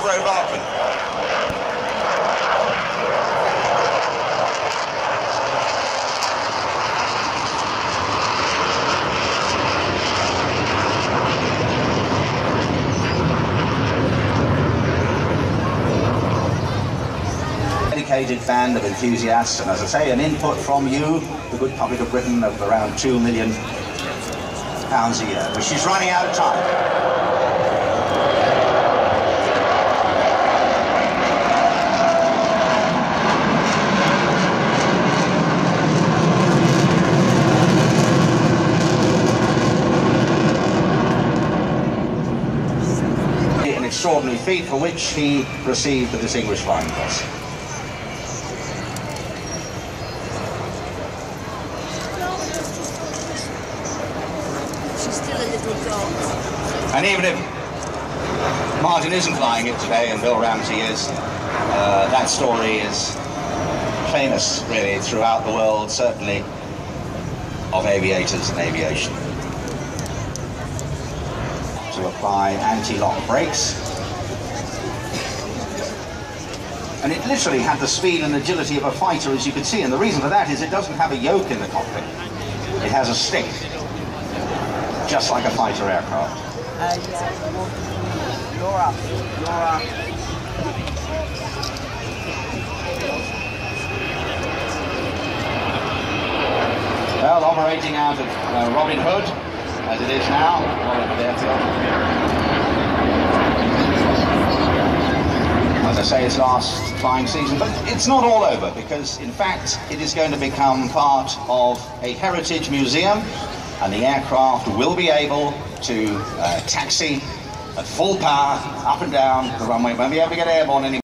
Vulcan. Dedicated band of enthusiasts, and as I say, an input from you, the good public of Britain, of around £2 million a year, which is running out of time. An extraordinary feat for which he received the Distinguished Flying Cross. Still a little dot. And even if Martin isn't flying it today and Bill Ramsey is, that story is famous really throughout the world, certainly of aviators and aviation. To apply anti-lock brakes. And it literally had the speed and agility of a fighter, as you can see, and the reason for that is it doesn't have a yoke in the cockpit. It has a stick. Just like a fighter aircraft. Laura. Well, operating out of Robin Hood, as it is now, Robin Hood Airfield. As I say, it's last flying season, but it's not all over, because in fact it is going to become part of a heritage museum, and the aircraft will be able to taxi at full power up and down the runway. Won't be able to get airborne anymore.